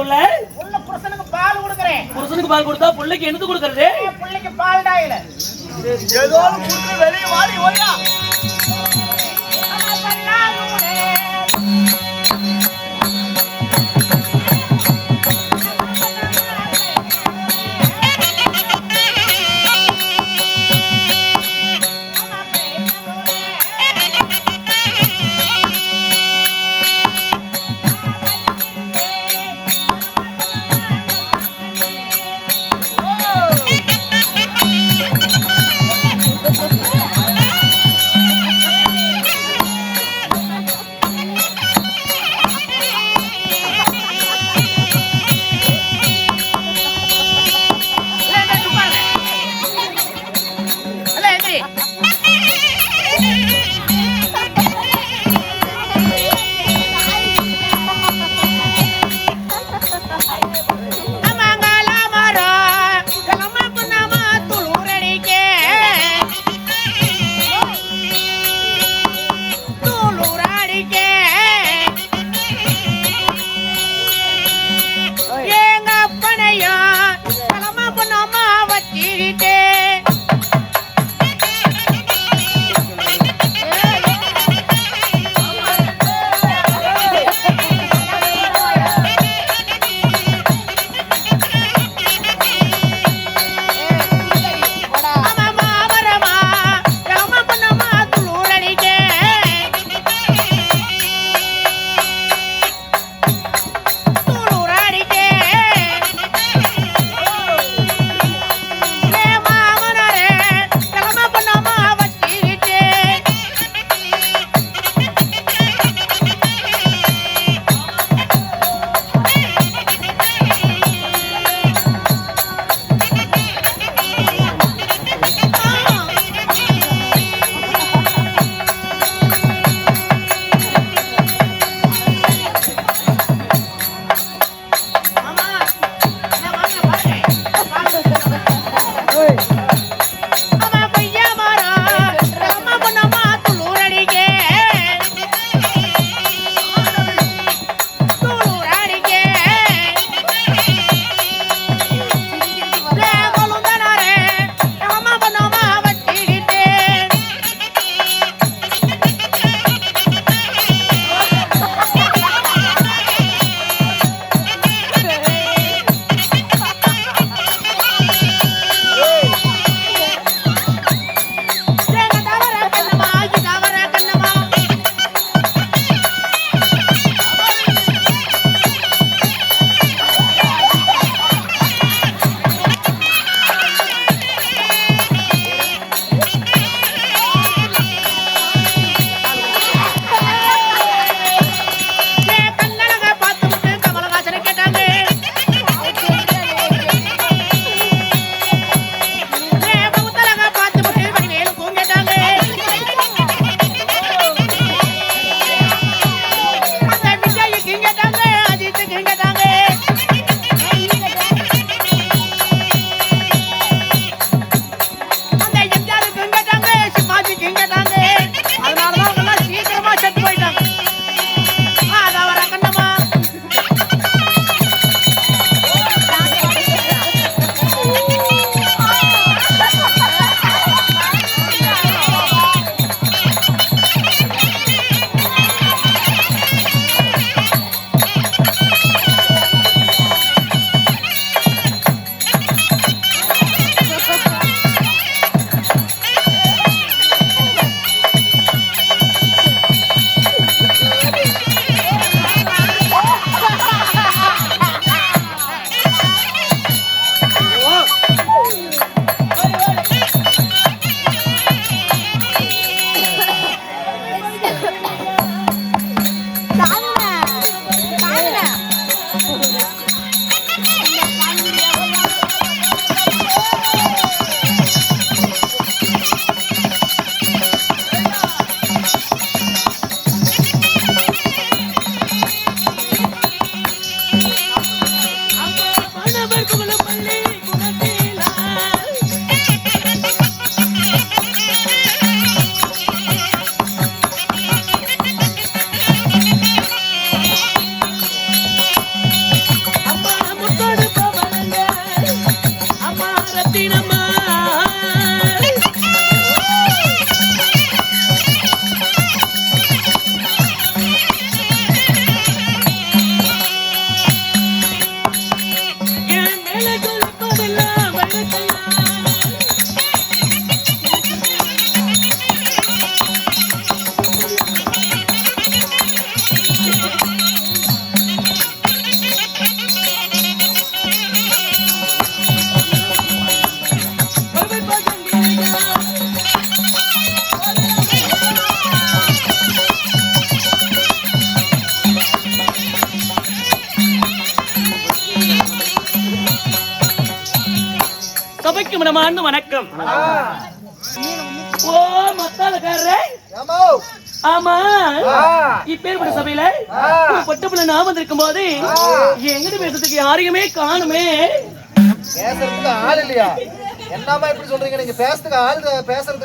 உள்ள உள்ள புருஷனுக்கு பால் கொடுக்கறேன். புருஷனுக்கு பால் கொடுத்தா புள்ளைக்கு என்னது கொடுக்கறது? புள்ளைக்கு பால் டாயில ஏதோ குடுத்து வெளிய வாடி ஓடியா. அனைவருக்கும் மனமார்ந்த வணக்கம். ஓ மத்தாலக்காரரே, ஆமா இப்பேற்பட்ட சபையில பொட்டப்புல நான் வந்திருக்கும் போது எங்கிட்ட பேசுறதுக்கு யாரையுமே காணுமே. பேசுறதுக்கு ஆள் இல்லையா? என்னமா இப்படி சொல்றீங்க? நீங்க பேசுறதுக்கு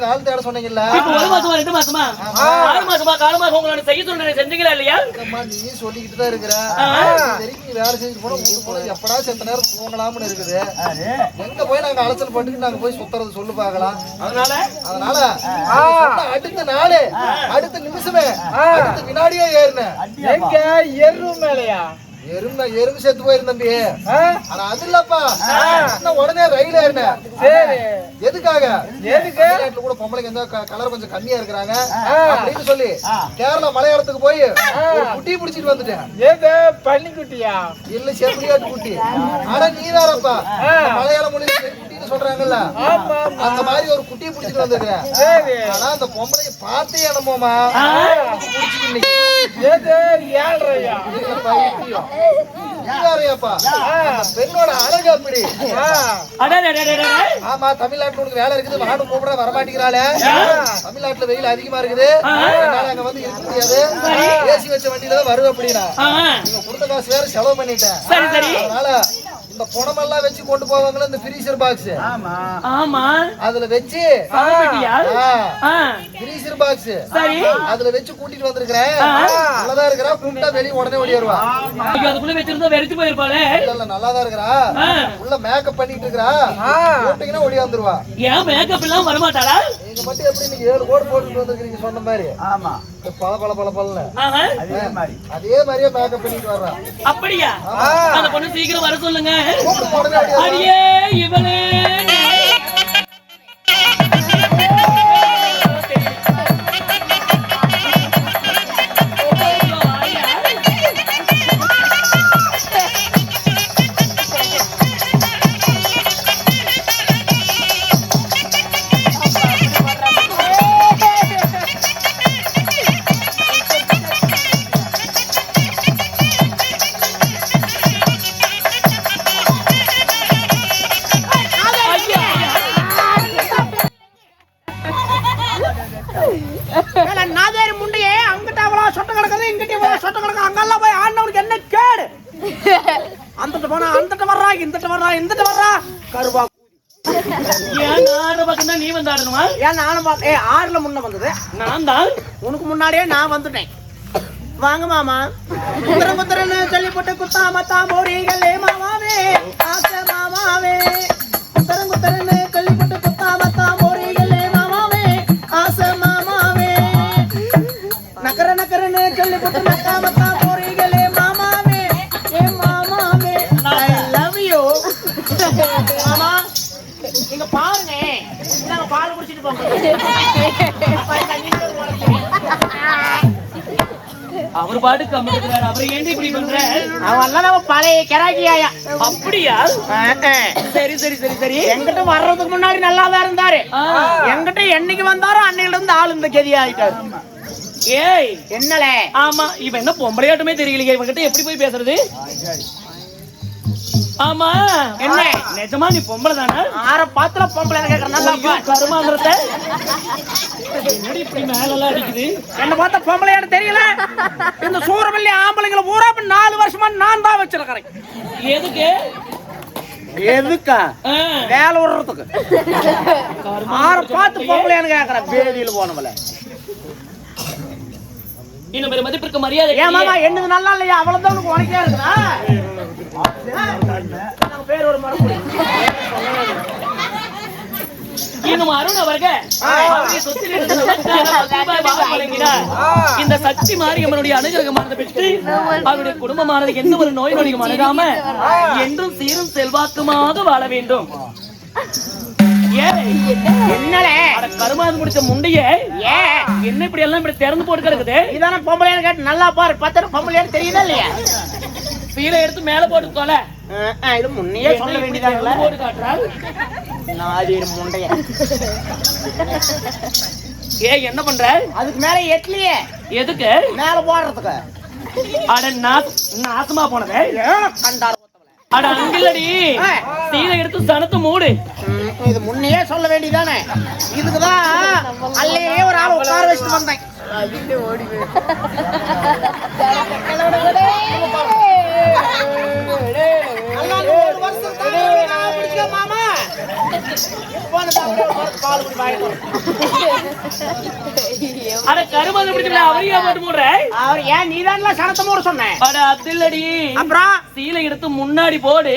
ஆள் தேட சொன்னீங்கல்ல. இப்ப 1 மாசமா 2 மாசமா 6 மாசமா காலமாக உங்களோட செய்ய சொன்ன செஞ்சீங்களா இல்லையா? நீ சொல்லிக்கிட்டு தான் இருக்கிற. நீ வேலை செஞ்சு போனா வீட்டு போல எப்படா செத்த நேரம் தூங்கலாம்னு இருக்குது. எங்க போய் நாங்க அலைச்சல் பண்ணிட்டு நாங்க போய் சுத்துறது சொல்லு பாக்கலாம். அதனால அடுத்த நாளே அடுத்த நிமிஷமே அடுத்த வினாடியே ஏறினேன். எங்க எறும் மேலையா? எறும்பு செத்து போயிரு தம்பி. ஆனா அது இல்லப்பா, உடனே ரயில் ஏறினேன். எதுக்காக? நாட்டுல கூட பொம்பளைங்க எந்த கலர் கொஞ்சம் கம்மியா இருக்கிறாங்க அப்படின்னு சொல்லி கேரளா மலையாளத்துக்கு போய் ஒரு குட்டி பிடிச்சிட்டு வந்துட்டேன். பன்னிக்குட்டியா? இல்ல செப்புலியாட்டு குட்டி. ஆனா நீ வேறப்பா, மலையாள மொழியில குட்டின்னு சொல்றாங்கல்ல, அந்த மாதிரி ஒரு குட்டியை பிடிச்சிட்டு வந்திருக்கிறேன். ஆனா அந்த பொம்பளைய பார்த்தே என்னமோமா பிடிச்சிட்டு பெண்ணோட அழகு அப்படி. ஆமா, தமிழ்நாட்டுல உனக்கு வேலை இருக்குது, வாடும் கூப்பிட வரமாட்டேங்கிறாளே. தமிழ்நாட்டுல வெயில் அதிகமா இருக்குது, அங்க வந்து இருக்க முடியாது, ஏசி வச்ச வண்டியில தான் வருவேன் அப்படின்னா நீங்க கொடுத்த காசு வேற செலவு பண்ணிட்டேன். அதனால இந்த புடமெல்லாம் வச்சு கொண்டு போவாங்களா இந்த ஃப்ரீசர் பாக்ஸ், ஆமா அதுல வச்சு ஃப்ரீசர் பாக்ஸ் அதுல வச்சு கூட்டிட்டு வந்திருக்கிறேன். நல்லாதான் இருக்கிறா, கூப்பிட்டா வெளியே உடனே ஓடிடுவா. அதுக்குள்ள வச்சிருந்தா வெறிச்சு போயிருப்பாளே. இல்ல நல்லாதான் இருக்கிறா, உள்ள மேக்கப் பண்ணிட்டு இருக்கிறா, கூப்பிட்டீங்கன்னா ஓடி வந்துருவா. ஏன் மேக்கப் எல்லாம் வரமாட்டாளா? நீங்க மட்டும் எப்படி நீங்க 7 கோட் போட்டுட்டு வந்திருக்கீங்க சொன்ன மாதிரி. ஆமா, பல பல பல பல அதே மாதிரியே மேக்கப் பண்ணிட்டு வர்றா. அப்படியா? அந்த பொண்ணு சீக்கிரம் வர சொல்லுங்க. அடியே இவளே உனக்கு முன்னாடியே நான் வந்துட்டேன். வாங்க மாமா. குத்தரன்னு சொல்லி போட்டு குத்தாமத்தா மோரிகளே மாமாவே, ஆசை மாமாவே. குத்தரன்னு சொல்லி போட்டு குத்தாமத்தா மோரிகளே மாமாவே, ஆசை மாமாவே. நக்கரன்னு சொல்லி போட்டு நக்காமத்தா மோரிகளே மாமாவே, ஏ மாமாவே. I love you. மாமா நீங்க பாருங்க, நாங்க பால் குடிச்சிட்டு போங்க. அவர் பாட்டுக்கு அம்மிக்கிறாரு, அவர் ஏன் இப்படி பண்ற? அவன் நம்ம பழைய கிராக்கியாயா. அப்படியா? சரி சரி சரி சரி. என்கிட்ட வர்றதுக்கு முன்னாடி நல்லாதான் இருந்தாரு. என்கிட்ட என்னைக்கு வந்தாரோ அன்னையில இருந்து ஆளு இந்த கெதி ஆயிட்டாரு. ஏய் என்னல? ஆமா, இவன் என்ன பொம்பளையாட்டுமே தெரியலையே, இவன்கிட்ட எப்படி போய் பேசுறது? ஆமா என்ன நிஜமா நீ பொம்பளை தானே? ஆற பாத்துல பொம்பளை கேக்குற நல்லா கருமாங்கிறத என்னடி இப்படி மேலெல்லாம் அடிக்குது? என்ன பார்த்தா பொம்பளையாட்டு தெரியல. இந்த சூரவல்லி ஆம்பளைங்களை பூரா 4 வருஷமா நான் தான் வச்சிருக்கிறேன். எதுக்கு? எதுக்கா? வேலை விடுறதுக்கு. ஆற பார்த்து பொம்பளையான்னு கேக்குறேன். வேலியில போனவள இன்னும் பெரிய மதிப்பிற்கு மரியாதை. ஏன் மாமா என்னது நல்லா இல்லையா? அவ்வளவுதான் உனக்கு உனக்கே இருக்குதா? பேர் ஒரு மரபு. இன்னும் அருண் அவர்கள் இந்த சக்தி மாரியம்மனுடைய அனுகிரகமானதை பெற்று அவருடைய குடும்பமானது எந்த ஒரு நோய் நொடியும் அணுகாம என்றும் சீரும் செல்வாக்குமாக வாழ வேண்டும். கருமாது முடிச்ச முண்டைய என்ன இப்படி எல்லாம் இப்படி திறந்து போட்டு கிடக்குது? இதான பொம்பளையான்னு கேட்டு நல்லா பாரு. 10 பொம்பளையான்னு தெரியுதா இல்லையா? சீலை எடுத்து மேல போட்டு தொலை. இது முன்னையே சொல்ல வேண்டியதாங்களா? போட்டு காட்டுறாள் முண்டைய. என்ன பண்ற? அதுக்கு மேல எட்லியே. எதுக்கு? மேல போடுறதுக்கு. அட நாசமா போனதே. அட அங்கில்லடி, சீலை எடுத்து சனத்து மூடு. இது முன்னையே சொல்ல வேண்டியதானே. இதுக்குதான் அல்லையே ஒரு ஆள் உட்கார வச்சுட்டு வந்தேன். மாமா அட கருமாதி பிடிச்சல அவரையா போட்டு மூடுற. அவர் ஏன் நீதான் சனத்தை மூட சொன்னேன். அட அதில்லடி. அப்புறம் சீலை எடுத்து முன்னாடி போடு.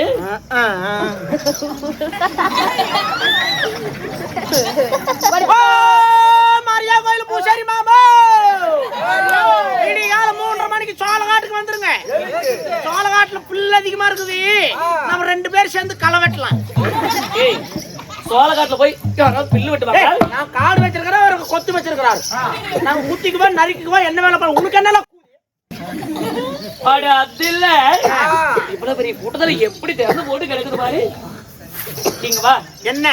மாரியா கோயில் பூசாரி மாமா இடிகால 3:30 மணிக்கு சோளகாட்டுக்கு வந்துருங்க. சோளகாட்டுல புல் அதிகமா இருக்குது. நம்ம 2 பேர் சேர்ந்து களை வெட்டலாம். சோளகாட்டுல போய் பில்லு வெட்டுவாங்க. நான் காடு வச்சிருக்கிறேன், ஒரு கொத்து வச்சிருக்கிறாரு. நாங்க குத்திக்குவோம், நறுக்கிக்குவோம், என்ன வேலை பண்ண உனக்கு என்ன. அட அதில்ல இவ்வளவு பெரிய கூட்டத்துல எப்படி திறந்து போட்டு கிடக்குது பாரு. இங்க வா. என்ன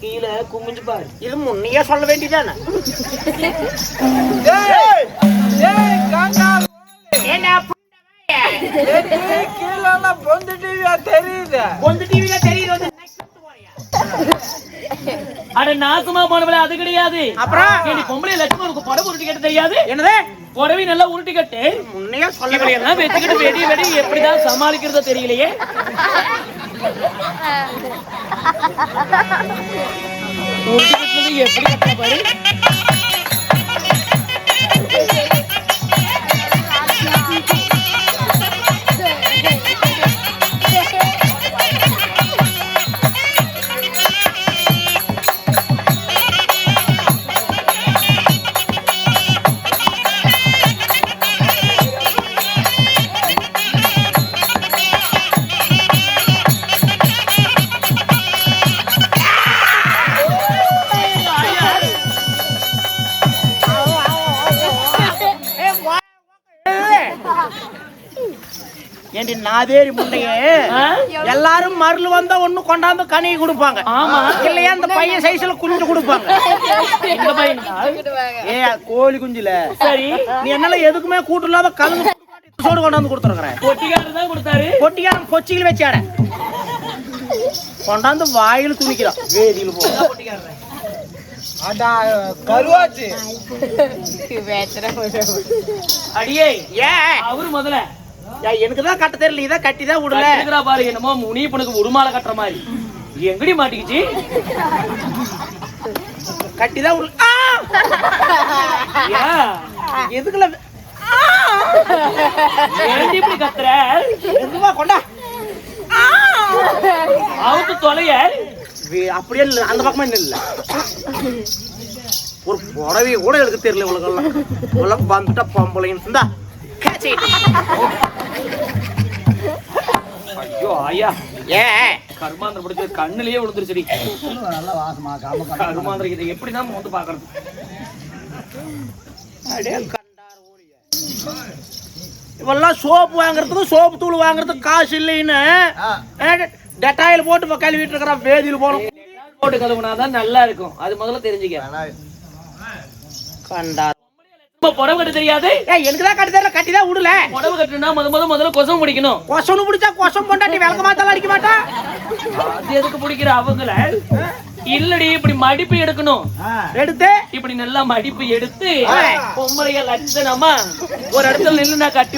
கீழே குமிஞ்சு பாரு. இது முன்னையே சொல்ல வேண்டியதானே. அட நாசமா போனவளே அது கிடையாது. அப்புறம் நீ பொம்பளை லட்சம் உனக்கு புடவை உருட்டி கட்ட தெரியாது. என்னது புடவை நல்லா உருட்டி கட்டு. முன்னையே சொல்ல எல்லாம் வச்சுக்கிட்டு வெடி வெடி எப்படிதான் சமாளிக்கிறதோ தெரியலையே. உருட்டி கட்டுறது எப்படி கட்ட பாரு. ஏண்டி நாதேரி முண்டையே எல்லாரும் மருள் வந்தா ஒண்ணு கொண்டாந்து கனி கொடுப்பாங்க. ஆமா இல்லையா அந்த பையன் சைஸ்ல குஞ்சு கொடுப்பாங்க. இந்த பையன் ஏ கோழி குஞ்சுல சரி நீ என்னால எதுக்குமே கூட்டு இல்லாத கலந்து சோடு கொண்டாந்து கொடுத்துருக்கிறேன். பொட்டிக்காரர் தான் கொடுத்தாரு. பொட்டிக்காரன் பொச்சியில் வச்சாட கொண்டாந்து வாயில் துணிக்கிறான். வேதியில் போ கருவாச்சு அடியே ஏன் அவரு முதல்ல எனக்குதான் கட்ட தெரியல. இதான் கட்டிதான் விடல பாரு. என்னமோ முனிப்பனுக்கு உருமாலை கட்டுற மாதிரி எங்கடி மாட்டிக்கிச்சு. கட்டிதான் விடல. எதுக்குல இப்படி கத்துற எதுவா கொண்டா அவுத்து தொலைய. அப்படியே இல்ல அந்த பக்கமா இல்ல. ஒரு புடவையை கூட எடுக்க தெரியல உலகெல்லாம். உலகம் வந்துட்டா பொம்பளைன்னு இருந்தா ஐயோ ஐயா ஏ கருமாந்திரம் பிடிச்ச கண்ணுலயே விழுந்துருச்சு. கருமாந்திரம் இதை எப்படிதான் வந்து பாக்குறது. இவெல்லாம் சோப்பு வாங்குறதுக்கு சோப்பு தூள் வாங்குறதுக்கு காசு இல்லைன்னு டெட்டாயில் போட்டு கழுவிட்டு இருக்கிறான். வேதியில் போனோம் போட்டு கழுவுனாதான் நல்லா இருக்கும். அது முதல்ல தெரிஞ்சுக்க. கண்டார் புடவை கட்ட தெரியாது. எனக்குதான் கட்டி தெரியல. கட்டிதான் விடல. புடவை கட்டுனா முதல்ல கொசம் பிடிக்கணும். கொசம் பிடிச்சா கொசம் பொண்டாட்டி விளக்க மாத்தாலும் அடிக்க மாட்டா. அது எதுக்கு பிடிக்கிற அவங்கள இல்லடி இப்படி மடிப்பு எடுக்கணும். எடுத்து இப்படி நல்லா மடிப்பு எடுத்து பொம்பளைய லட்சணமா ஒரு இடத்துல நின்று நான் கட்டி.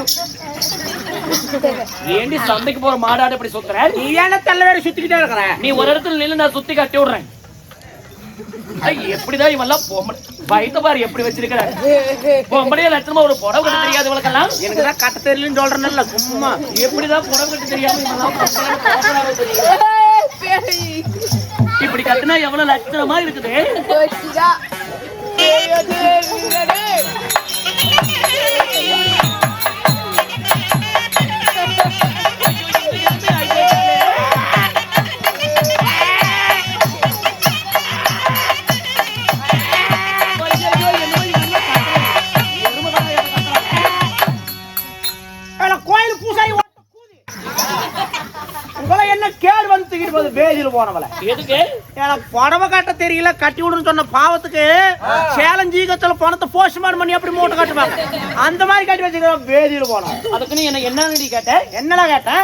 ஏண்டி சந்தைக்கு போற மாடாடு இப்படி சுத்துற? நீ ஏன்னா தள்ள வேற சுத்திக்கிட்டே இருக்கிற. நீ ஒரு இடத்துல நின்று நான் சுத்தி கட்டி விடுறேன். எப்படிதான் இவெல்லாம் பொம்பளை வயிற்று பாரு எப்படி வச்சிருக்கிற. பொம்பளைய லட்சணமா ஒரு புடவை கட்ட தெரியாது இவளுக்கெல்லாம். எனக்குதான் கட்ட தெரியலன்னு சொல்றேன்ல சும்மா. எப்படிதான் புடவை கட்ட தெரியாம இப்படி கட்டினா எவ்வளவு லட்சணமா இருக்குது. கோயில் பூசாரி என்ன கேடு வந்து தூக்கிட்டு போகுது. வேதியில் போனவள எதுக்கு எனக்கு புடவை கட்ட தெரியல கட்டி விடுன்னு சொன்ன பாவத்துக்கு சேலஞ்சீகத்துல பணத்தை போஸ்ட்மார்ட்டம் பண்ணி அப்படி மூட்டை கட்டுவாங்க. அந்த மாதிரி கட்டி வச்சுக்கிறோம் வேதியில போனோம். அதுக்கு நீ என்ன கேட்டேன்? என்னடா கேட்டேன்?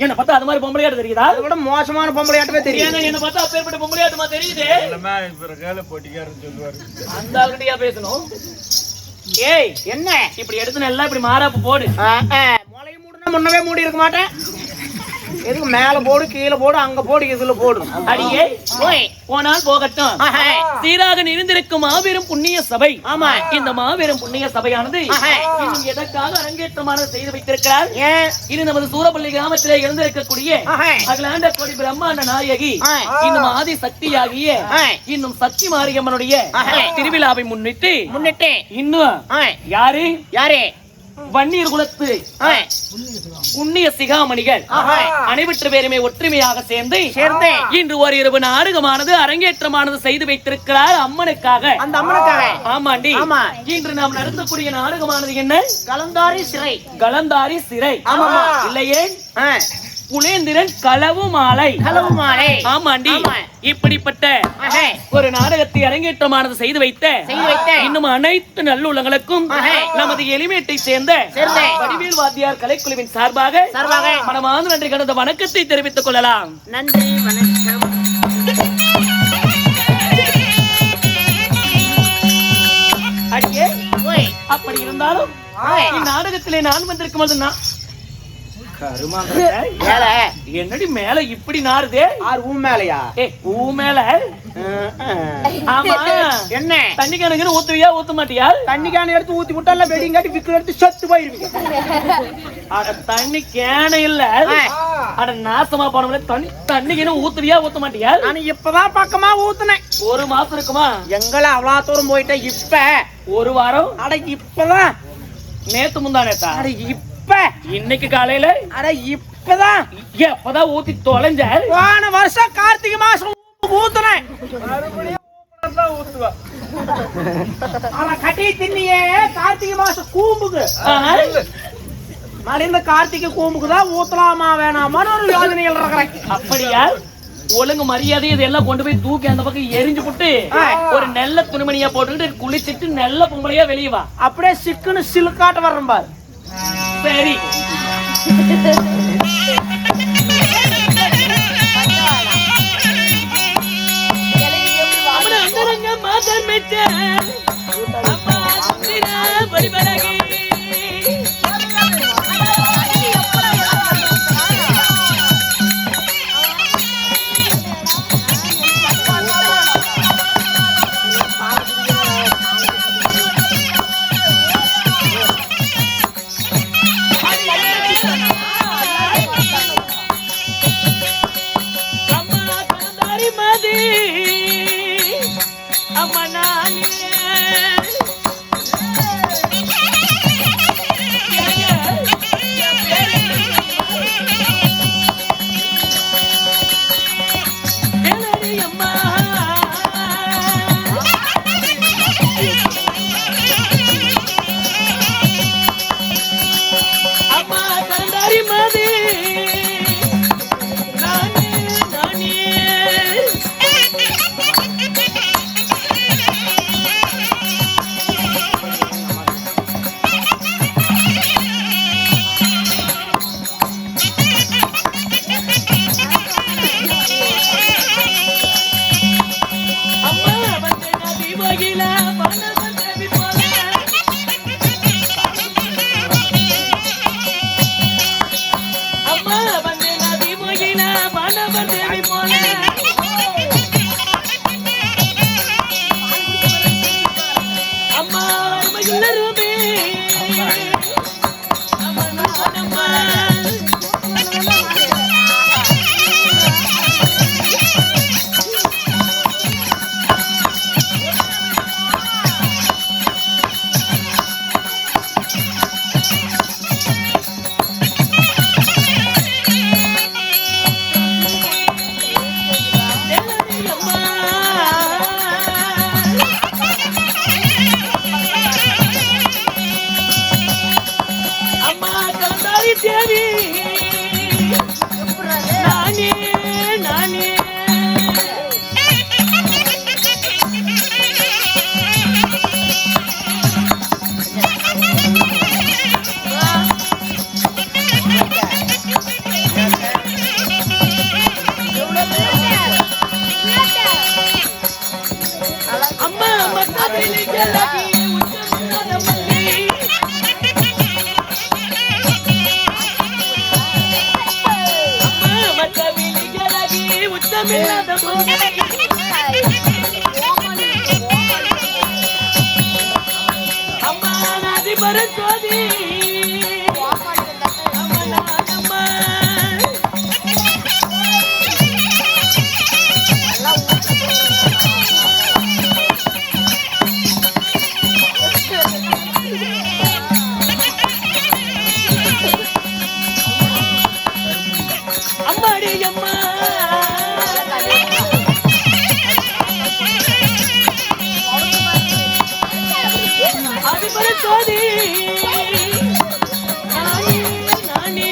என்ன பார்த்தா அது மாதிரி பொம்பளையாட்டு தெரியுதா? அதை விட மோசமான பொம்பளையாட்டமே தெரியும். என்ன பார்த்தா அப்பேற்பட்ட பொம்பளையாட்டுமா தெரியுது? அந்த ஆள்கிட்டயா பேசணும்? ஏய் என்ன இப்படி எடுத்து எல்லாம் இப்படி மாறாப்பு போடு. முளைய மூடுனா முன்னவே மூடி இருக்க மாட்டேன். எதுக்கு மேல போடு கீழே போடு அங்க போடு இதுல போடு. அடியே போனால் போகட்டும். சீராக நிறைந்திருக்கும் மாபெரும் புண்ணிய சபை. ஆமா, இந்த மாபெரும் புண்ணிய சபையானது இன்னும் எதற்காக அரங்கேற்றமான செய்து வைத்திருக்கிறார்? இது நமது சூரப்பள்ளி கிராமத்திலே இருந்திருக்கக்கூடிய அகிலாண்ட கோடி பிரம்மாண்ட நாயகி இன்னும் ஆதி சக்தியாகிய இன்னும் சக்தி மாரியம்மனுடைய திருவிழாவை முன்னிட்டு இன்னும் யாரு யாரே வன்னீர் குலத்து புண்ணிய சிகாமணிகள் அனைவற்று பேருமே ஒற்றுமையாக சேர்ந்து இன்று ஒரு இரவு நாடகமானது அரங்கேற்றமானது செய்து வைத்திருக்கிறார் அம்மனுக்காக. அந்த அம்மனுக்காக? ஆமாண்டி. இன்று நாம் நடத்தக்கூடிய நாடகமானது என்ன? கலந்தாரி சிறை. கலந்தாரி சிறை இல்லையே, புலேந்திரன் களவு மாலை. ஆமாண்டி. இப்படிப்பட்ட ஒரு நாடகத்தை அரங்கேற்றமானது செய்து வைத்த இன்னும் அனைத்து நல்லுள்ளங்களுக்கும் நமது எலிமேட்டை சேர்ந்த வடிவேல் வாத்தியார் கலைக்குழுவின் சார்பாக மனமார்ந்த நன்றி கடந்த வணக்கத்தை தெரிவித்துக் கொள்ளலாம். நன்றி, வணக்கம். அடியே அப்படி இருந்தாலும் இந்நாடகத்திலே நான் வந்திருக்கும் போது என்னடி மேல இப்படி நாருதே? மேலையா? பூ மேல ஆமா. என்ன தண்ணி கேனுக்கு ஊத்துவியா ஊத்த மாட்டியா? தண்ணி கேன எடுத்து ஊத்தி விட்டா வெடிங்காட்டி விக்கிற எடுத்து செத்து போயிருவீங்க. அட தண்ணி கேன இல்ல, அட நாசமா போனவங்கள தண்ணி கேன ஊத்துவியா ஊத்த மாட்டியா? நான் இப்பதான் பக்கமா ஊத்துனேன். ஒரு மாசம் இருக்குமா? எங்கள அவ்வளவு தூரம் போயிட்டேன். இப்ப ஒரு வாரம். அட இப்பதான். நேத்து முந்தா நேத்தா? அட இப்ப இன்னைக்கு காலையில. அட இப்பதான். எப்பதான் ஊத்தி தொலைஞ்ச? போன வருஷம் கார்த்திகை மாசம் ஊத்துனேன். கட்டி தின்னியே கார்த்திகை மாசம் கூம்புக்கு மறைந்த கார்த்திகை கூம்புக்குதான் ஊத்தலாமா வேணாமான்னு ஒரு யோசனைகள் இருக்கிறேன். அப்படியா? ஒழுங்கு மரியாதை இதெல்லாம் கொண்டு போய் தூக்கி அந்த பக்கம் எரிஞ்சு போட்டு ஒரு நெல்ல துணிமணியா போட்டுக்கிட்டு குளிச்சிட்டு நெல்ல பொம்பளையா வெளியே வா. அப்படியே சிக்குன்னு சிலுக்காட்ட வர்றேன் பாரு. சரி. அதிபர சோதி அம்மாடி அம்மா அதிபர சோதி நானே நானே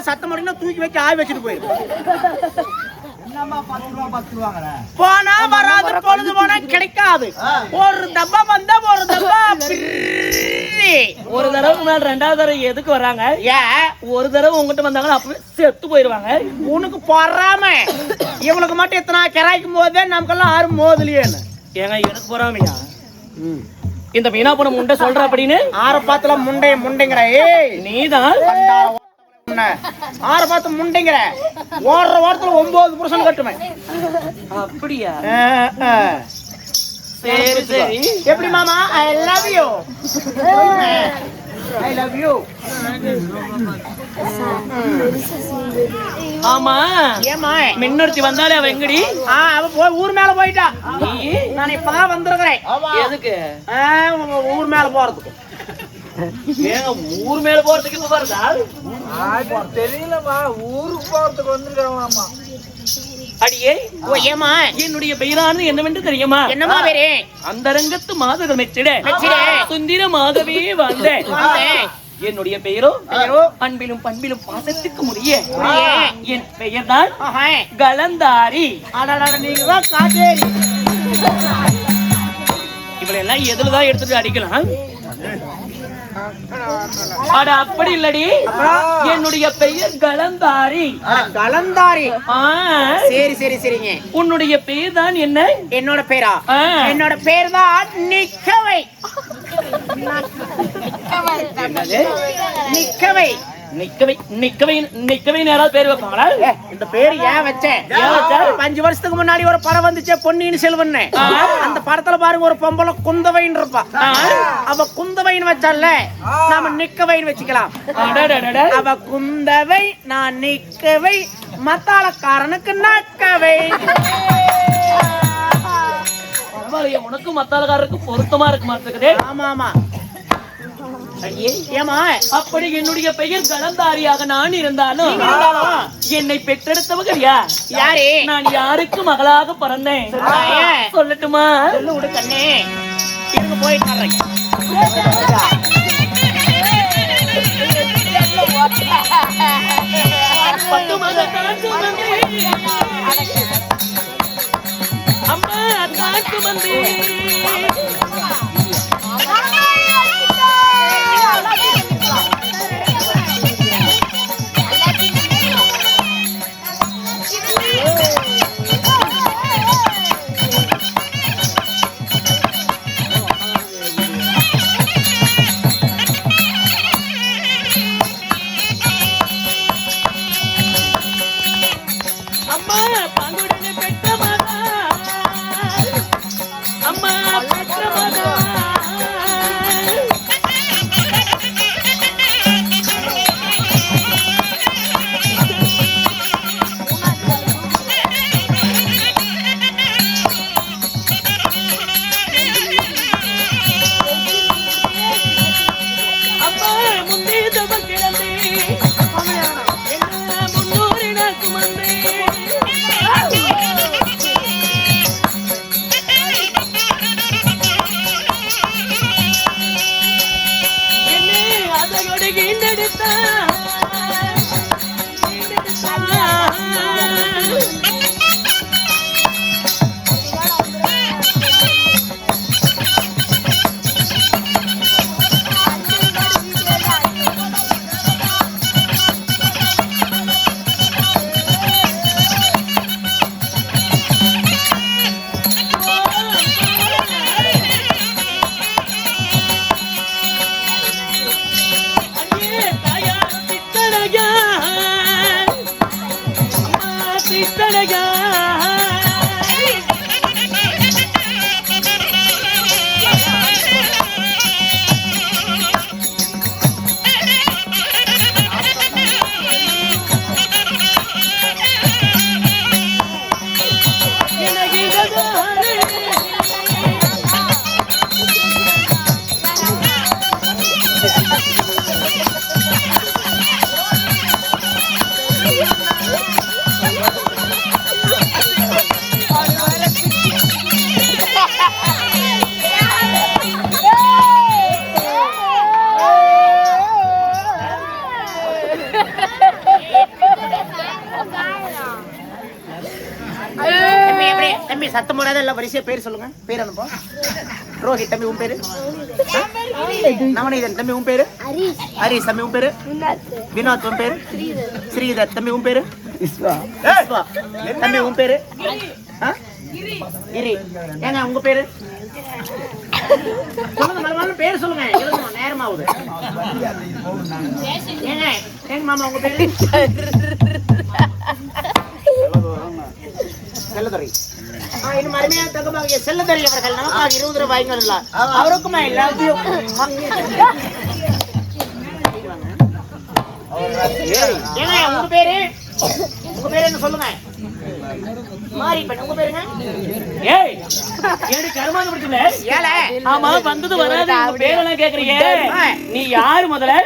சத்தம் முடினா தூக்கி வச்சு ஆய் வச்சுட்டு போயிரு. போனா வராது பொழுது போனா கிடைக்காது. ஒரு டப்பா வந்தா ஒரு டப்பா ஒரு தடவை மேல ரெண்டாவது தடவை எதுக்கு வராங்க? ஏன் ஒரு தடவை உங்ககிட்ட வந்தாங்கன்னா அப்பவே செத்து போயிருவாங்க. உனக்கு பொறாம இவளுக்கு மட்டும் எத்தனை கிராய்க்கும் போதே நமக்கெல்லாம் ஆறு மோதலையேன்னு ஏங்க எனக்கு பொறாமையா? இந்த வீணா போன முண்டை சொல்ற அப்படின்னு ஆற பாத்துல முண்டைங்கிற ஏய் நீதான் ஆற பார்த்து முண்டைங்கிற ஓடுற வாரத்துல 9 புருஷன் கட்டுமே. அப்படியா? சரி சரி. எப்படி மாமா? I love you. I love you. ஆமா ஏமா மின்னொருத்தி வந்தாலே அவ எங்கடி? அவ போய் ஊர் மேல போயிட்டா. நான் இப்பதான் வந்திருக்கிறேன். எதுக்கு? ஊர் மேல போறதுக்கு. ஏங்க ஊர் மேல போறதுக்கு இப்ப வருதா? தெரியலமா, ஊருக்கு போறதுக்கு வந்திருக்காங்களாமா. அடியே ஏமா என்னுடைய பெயரானது என்னவென்று தெரியுமா? என்னமா பேரு? அந்தரங்கத்து மாதர்கள் மெச்சிட சுந்திரமாகவே வந்தேன். என்னுடைய பெயரோ அன்பிலும் பண்பிலும் பாசத்துக்கு முடிய என் பெயர் தான் கலந்தாரி. நீங்க தான் காட்டேரி. இவளை எல்லாம் எதுலதான் எடுத்துட்டு அடிக்கலாம்? அட அப்படி இல்லடி, என்னுடைய பெயர் கலந்தாரி. கலந்தாரி. சரி சரி சரிங்க. உன்னுடைய பெயர் தான் என்ன? என்னோட பேரா? என்னோட பேர் தான் நிக்கவை. நிக்கவை நிக்கவை நிக்கவை நிக்கவை யாராவது பேர் வைப்பாங்களா? இந்த பேர் ஏன் வச்சேன்? 5 வருஷத்துக்கு முன்னாடி ஒரு படம் வந்துச்சே, பொன்னியின் செல்வன். அந்த படத்துல பாருங்க ஒரு பொம்பளை குந்தவைன்னு இருப்பா. அவ குந்தவைன்னு வச்சால நாம நிக்கவைன்னு வச்சுக்கலாம். அவ குந்தவை, நான் நிக்கவை, மத்தாளக்காரனுக்கு நக்கவை. உனக்கு மத்தாளக்காரருக்கு பொருத்தமா இருக்கு மாட்டுக்குது. ஆமா ஆமா. ஏமா அப்படி என்னுடைய பெயர் கலந்தாரியாக நான் இருந்தாலும் என்னை பெற்றெடுத்தவங்க யாரு? நான் யாருக்கு மகளாக பிறந்தேன் சொல்லட்டுமா? சொல்லு விடு கண்ணே. இங்க போயிட்டு அம்மா காட்டு வந்து அம்மா பங்குடனே பெற்ற மகா, அம்மா பெற்ற தம்பி சத்தம் போடாத எல்லாம் வரிசையா பேர் சொல்லுங்க. பேர் அனுப்போம். ரோஹித் தம்பி உன் பேரு? நவநீதன் தம்பி உன் பேரு? ஹரிஷ் தம்பி உன் பேரு? வினோத் உன் பேரு? ஸ்ரீதர் தம்பி உன் பேரு? தம்பி உன் பேரு? கிரி. ஏங்க உங்க பேரு சொல்லுங்க. பேர் சொல்லுங்க. நேரம் ஆகுது. ஏங்க எங்க மாமா உங்க பேரு? செல்லதுரை. இன்னும் அருமையான தகவல் செல்லதுரை அவர்கள் நமக்காக 20 ரூபாய்கள் அவருக்குமா எல்லாத்தையும் ஏங்க உங்க பேரு? உங்க பேரு என்ன சொல்லுங்க. மாறி பண்ண உங்க பேருங்க? ஏய் ஏடி கர்மாத பிடிச்சல ஏல ஆமா வந்தது வராது உங்க பேரெல்லாம் கேக்குறீங்க. நீ யாரு முதல்ல?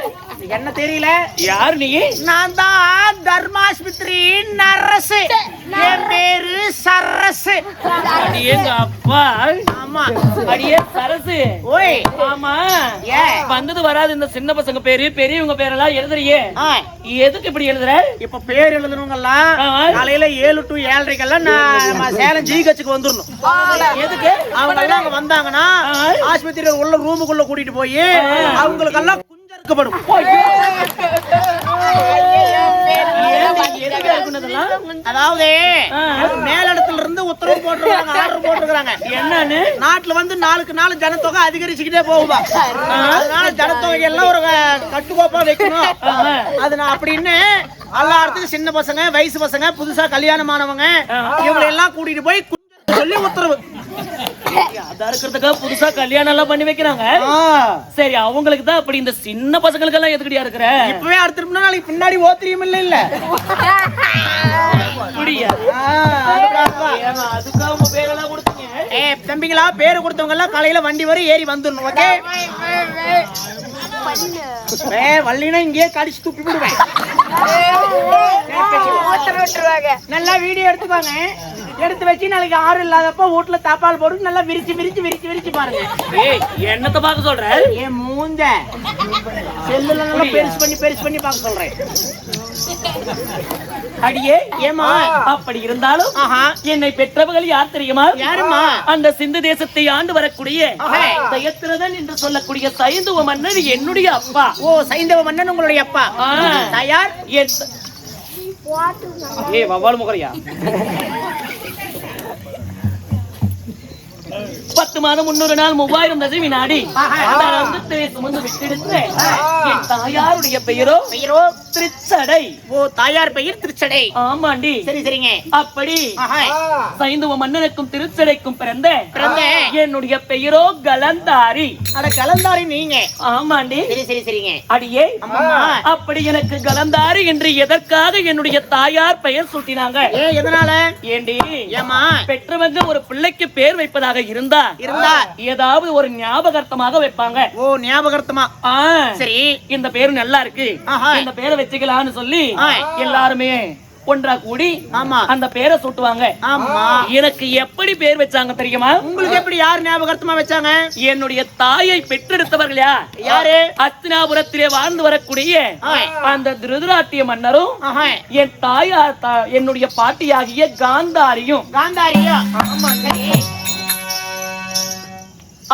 என்ன தெரியல. யார் நீ? நான் தான் தர்மாஸ்பத்திரி நரசு. என் பேரு சரசு. எங்க அப்பா. ஆமா அடியே சரசு. ஓய் ஆமா ஏ வந்தது வராது இந்த சின்ன பசங்க பேரு பெரியவங்க பேரெல்லாம் எழுதுறியே எதுக்கு இப்படி எழுதுற? இப்ப பேர் எழுதுனவங்க எல்லாம் காலையில 7 to 7:30 நம்ம சேலம் ஜிஹெச்சுக்கு வந்துடணும். எதுக்கு? அவங்க எல்லாம் அங்க வந்தாங்கன்னா ஆஸ்பத்திரியில உள்ள ரூமுக்குள்ள கூட்டிட்டு போய் அவங்களுக்கு எல்லாம் குஞ்சறுக்கப்படும். அதாவது மேலிடத்துல இருந்து உத்தரவு போட்டுருக்காங்க, ஆர்டர் போட்டுருக்காங்க. என்னன்னு? நாட்டுல வந்து நாளுக்கு நாள் ஜனத்தொகை அதிகரிச்சுக்கிட்டே போகுதா. அதனால ஜனத்தொகை எல்லாம் ஒரு கட்டுக்கோப்பா வைக்கணும். அது அப்படின்னு எல்லாத்துக்கும் சின்ன பசங்க, வயசு பசங்க, புதுசா கல்யாணமானவங்க இவங்களை எல்லாம் கூட்டிட்டு போய் சொல்லி உத்தரவு. அதா இருக்கிறதுக்காக புதுசா கல்யாணம் எல்லாம் பண்ணி வைக்கிறாங்க. சரி அவங்களுக்கு தான் அப்படி. இந்த சின்ன பசங்களுக்கு எல்லாம் எதுக்கடியா இருக்கிற? இப்பவே அடுத்த நாளைக்கு பின்னாடி ஓத்திரியும் இல்ல அதுக்காக உங்க பேரெல்லாம் கொடுத்தீங்க. தம்பிங்களா பேரு கொடுத்தவங்க எல்லாம் காலையில வண்டி வரை ஏறி வந்துடணும். ஓகே வள்ளினா இங்கேயே கடிச்சு துப்பி விடுவேன். நல்லா வீடியோ எடுத்துப்பாங்க. எடுத்து வச்சு நாளைக்கு ஆறு இல்லாதப்ப வீட்டுல தாப்பால் போட்டு நல்லா விரிச்சு பாருங்க. என்னத்தை பார்க்க சொல்ற? ஏன் மூஞ்ச செல்லுல நல்லா பெருசு பண்ணி பார்க்க சொல்றேன். அடியே ஏமா அப்படி இருந்தாலும் என்னை பெற்றவர்கள் யார் தெரியுமா? யாருமா? அந்த சிந்து தேசத்தை ஆண்டு வரக்கூடிய தயத்திரதன் என்று சொல்லக்கூடிய சைந்தவ மன்னன் என்னுடைய அப்பா. ஓ சைந்தவ மன்னன் உங்களுடைய அப்பா. தயார் வவ்வால் முகரையா 10 மாதம் 300 நாள் 3000 தசை வினாடி சுமந்து விட்டெடுத்து என் தாயாருடைய பெயரோ திருச்சடை. ஓ தாயார் பெயர் திருச்சடை. ஆமாண்டி. சரி சரிங்க. அப்படி சைந்தவ மன்னனுக்கும் திருச்சடைக்கும் பிறந்த என்னுடைய பெயரோ கலந்தாரி. அட கலந்தாரி நீங்க? ஆமாண்டி. சரி சரிங்க. அடியே அப்படி எனக்கு கலந்தாரி என்று எதற்காக என்னுடைய தாயார் பெயர் சூட்டினாங்க? எதனால? ஏண்டி ஏமா பெற்றவங்க ஒரு பிள்ளைக்கு பேர் வைப்பதாக இருந்தா ஏதாவது ஒரு ஞாபகார்த்தமாக வைப்பாங்க. ஓ ஞாபகார்த்தமா? சரி இந்த பேரு நல்லா இருக்கு, இந்த பேரை வச்சுக்கலாம்னு சொல்லி எல்லாருமே ஒன்றா கூடி ஆமா அந்த பேரை சுட்டுவாங்க. ஆமா எனக்கு எப்படி பேர் வச்சாங்க தெரியுமா? உங்களுக்கு எப்படி யார் ஞாபகார்த்தமா வச்சாங்க? என்னுடைய தாயை பெற்றெடுத்தவர்கள் யாரு? அஸ்தினாபுரத்திலே வாழ்ந்து வரக்கூடிய அந்த திருதராட்டிய மன்னரும் என் தாயார் என்னுடைய பாட்டியாகிய காந்தாரியும்.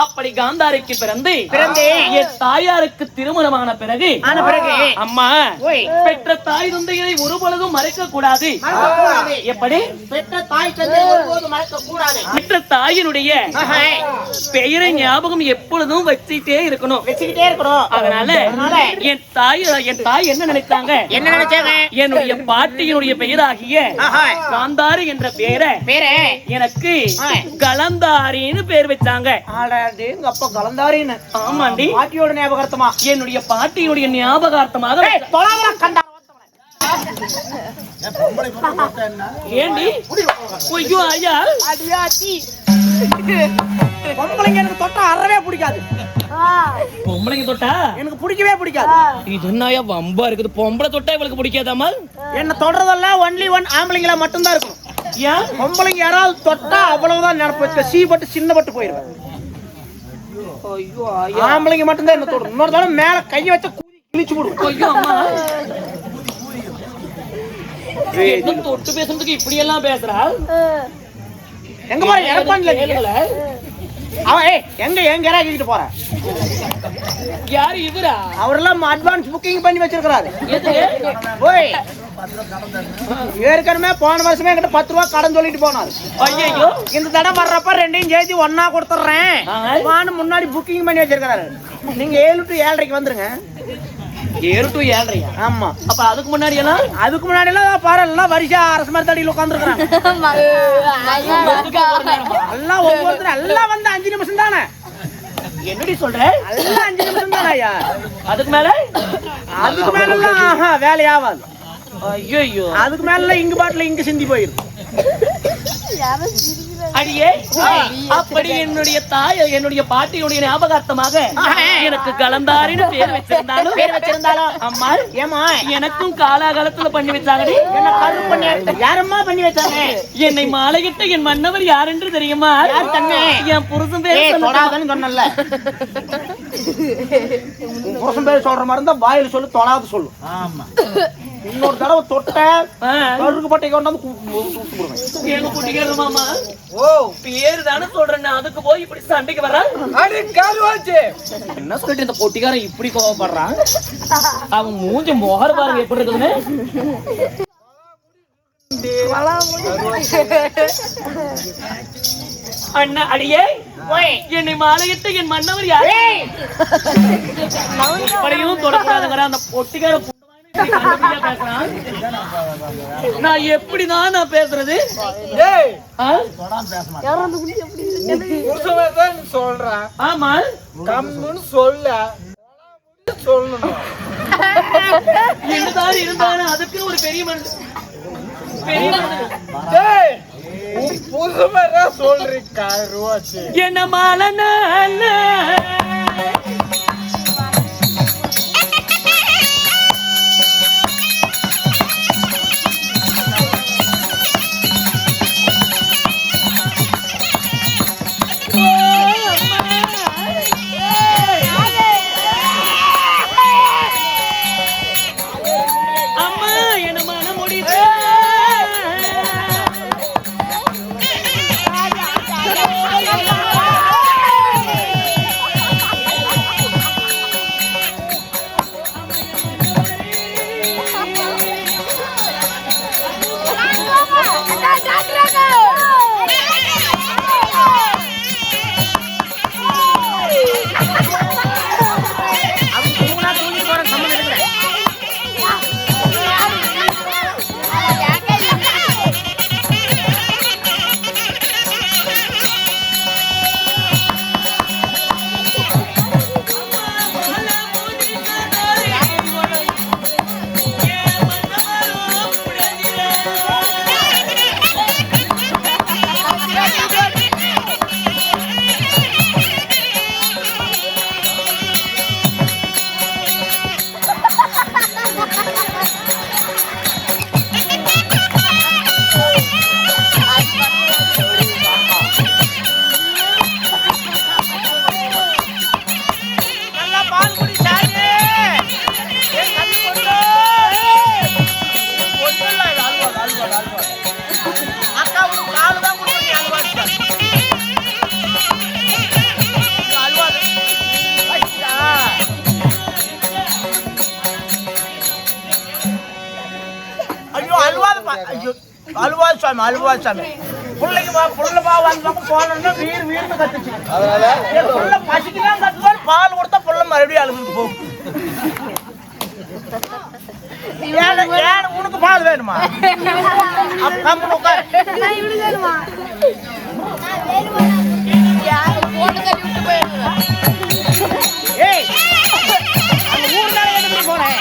அப்படி காந்தாரிக்கு பிறந்து என் தாயாருக்கு திருமணமான பிறகு அம்மா பெற்ற தாய் தந்தையை ஒரு பொழுதும் மறைக்க கூடாது. எப்படி? பெற்ற தாய் தந்தை ஒருபோது மறக்க கூடாது. பெற்ற தாயினுடைய பெயரை ஞாபகம் எப்பொழுதும் வச்சுட்டே இருக்கணும். அதனால என் தாய் என்ன நினைத்தாங்க? என்னுடைய பாட்டியினுடைய பெயராகிய காந்தாரி என்ற பெயரை எனக்கு கலந்தாரின்னு பேர் வச்சாங்க. அப்ப கலந்தாரின்னு. ஆமாண்டி. பாட்டியோட ஞாபகார்த்தமா? என்னுடைய பாட்டியுடைய ஞாபகார்த்தமாக. ஏண்டி? ஐயோ ஐயா, பொம்பளைங்க எனக்கு தொட்டா அறவே பிடிக்காது. பொம்பளைங்க தொட்டா எனக்கு பிடிக்கவே பிடிக்காது. இது என்னயா வம்பா இருக்குது? பொம்பளை தொட்டா இவளுக்கு பிடிக்காதாமா? என்ன தொடுறதெல்லாம் ஒன்லி ஒன் ஆம்பளைங்களா மட்டும்தான் இருக்கும். ஏன் பொம்பளைங்க யாராவது தொட்டா அவ்வளவுதான் நினைப்பு வச்சுக்க, சீப்பட்டு சின்ன பட்டு போயிருவேன். ஆம்பளைங்க மட்டும்தான் என்ன தொடும். இன்னொரு தடவை மேல கைய வச்ச கிழிச்சு விடுவோம். ஐயோ அம்மா, தொட்டு பேசுறதுக்கு இப்படி எல்லாம் பேசுறா? எங்க போற? எரப்பான்ல அவன் எங்க கிட்ட போற? யாரு இவரா? அவரெல்லாம் அட்வான்ஸ் புக்கிங் பண்ணி வச்சிருக்காரு. ஓய், ஏற்கனவே போன வருஷமே என்கிட்ட 10 ரூபா கடன் சொல்லிட்டு போனாரு. ஐயோ, இந்த தடவை வர்றப்ப ரெண்டையும் சேர்த்து ஒன்னா கொடுத்துறேன் வான்னு முன்னாடி புக்கிங் பண்ணி வச்சிருக்காரு. நீங்க 7 to 7:30 வந்துருங்க. 7 to 7:30? ஆமா. அப்ப அதுக்கு முன்னாடி எல்லாம் பாரு எல்லாம் வரிசா அரசு மரத்தடியில் உட்காந்துருக்காங்க. எல்லாம் ஒவ்வொருத்தரும் எல்லாம் வந்து 5 நிமிஷம் தானே. என்னடி சொல்ற? எல்லாம் 5 நிமிஷம் தானே ஐயா. அதுக்கு மேல எல்லாம் வேலையாவாது. ஐயோ, அதுக்கு மேல இங்கு பாட்டுல இங்கு சிந்தி போயிருக்கு. அடியே, அப்படி என்னுடைய பாட்டியுடைய ஞாபகார்த்தமாக எனக்கு கலந்தாரின்னு பேர் வச்சிருந்தாலும் அம்மா ஏமா எனக்கும் காலாகாலத்துல பண்ணி வச்சாங்கடி. என்ன கரு பண்ணி யாரம்மா பண்ணி வச்சாங்க? என்னை மாலையிட்ட என் மன்னவர் யார் என்று தெரியுமா? யார் தண்ணே? என் புருஷன் பேர் தொடாதன்னு சொன்னல. புருஷன் பேர் சொல்ற மாதிரி இருந்தா வாயில சொல்லு, தொடாது சொல்லு. ஆமா. இன்னொரு தடவை தொட்ட கருக்கு பட்டை கொண்டாந்து எங்க குட்டிகள் மாமா. ஓ, பேரு தானே சொல்றேன், அதுக்கு போய் இப்படி சண்டைக்கு வர்றான். என்ன சொல்லிட்டு இந்த பொட்டிக்காரன் இப்படி கோவப்படுறான்? அவன் மூஞ்சி மோகர பாருங்க எப்படி இருக்குன்னு. அண்ணா அடியே, என்னை மாலையிட்டு என் மன்னவர் யாரு? இப்படியும் தொடர்பாதுங்கிற அந்த பொட்டிக்கார நான் எப்படிதான் நான் பேசுறது? சொல்றேன். ஆமா, கம்முன்னு சொல்ல சொல்லணும். என்னதான் இருந்தாலும் அதுக்கு ஒரு பெரிய மனுஷன் சொல்றீங்க. என்ன மாலை அல்வா சாமி பிள்ளைக்கு புள்ளமா வந்து போனோம்னா வீர்னு கத்துச்சு. அதனால புள்ள பசிக்குதான் கத்துவாரு, பால் கொடுத்தா புள்ள மறுபடியும் அழுகுது போகும். உனக்கு பால் வேணுமா? கம்முன்னு உட்காரு. ஏய், அந்த ஊர்ல எடுத்துட்டு போனேன்.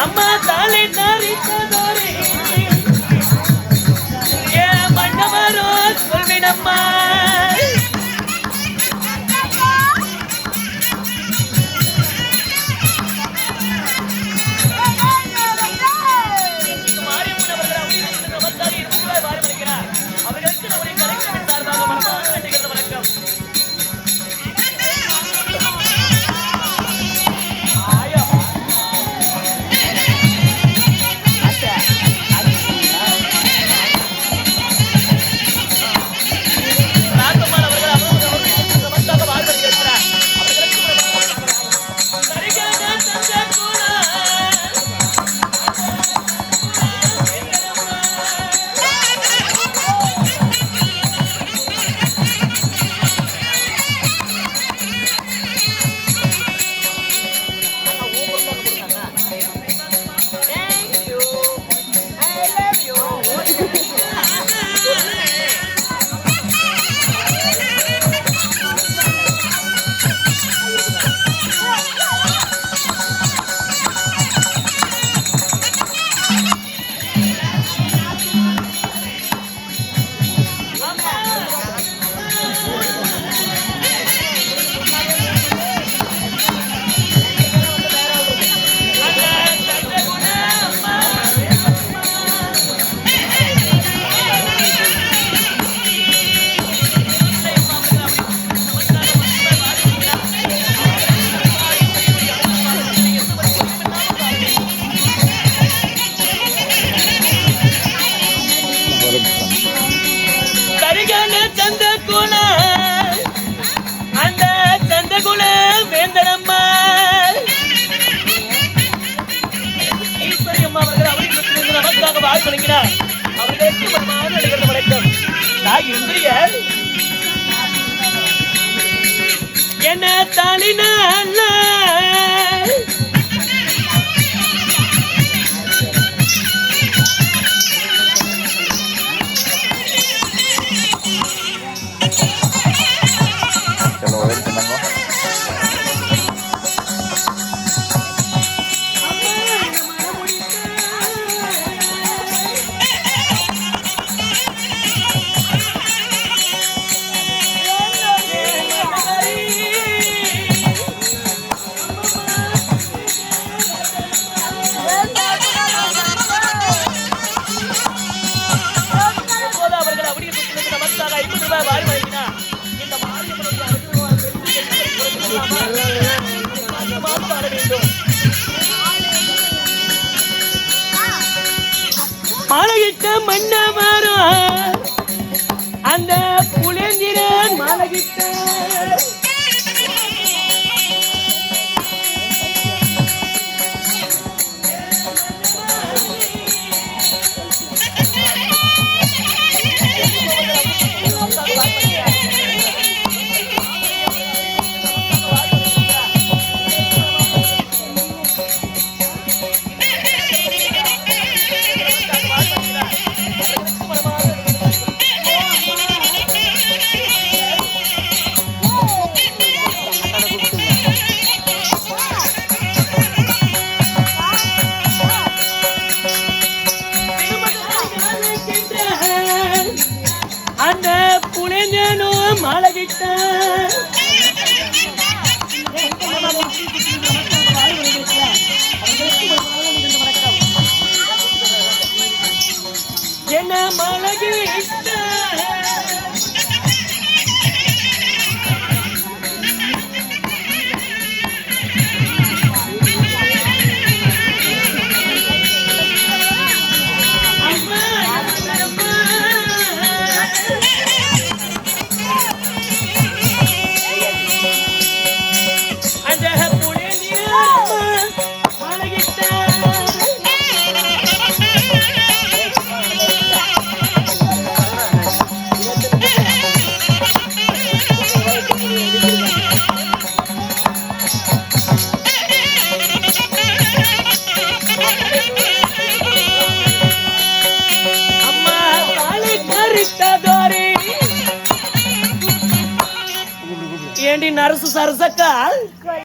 அம்மா தாலே தாரி தாரி ஏ மன்னவரோ சொல்விடம்மா அவர்களுக்கு நம்முடைய கலைஞரின் சார்பாக மனமான வேண்டுகிறது. வணக்கம். என்ன தாலின மாலகிட்ட மன்னவரும் அந்த புலேந்திரன் மாலகிட்ட ஏண்டி நரசு சரசக்கா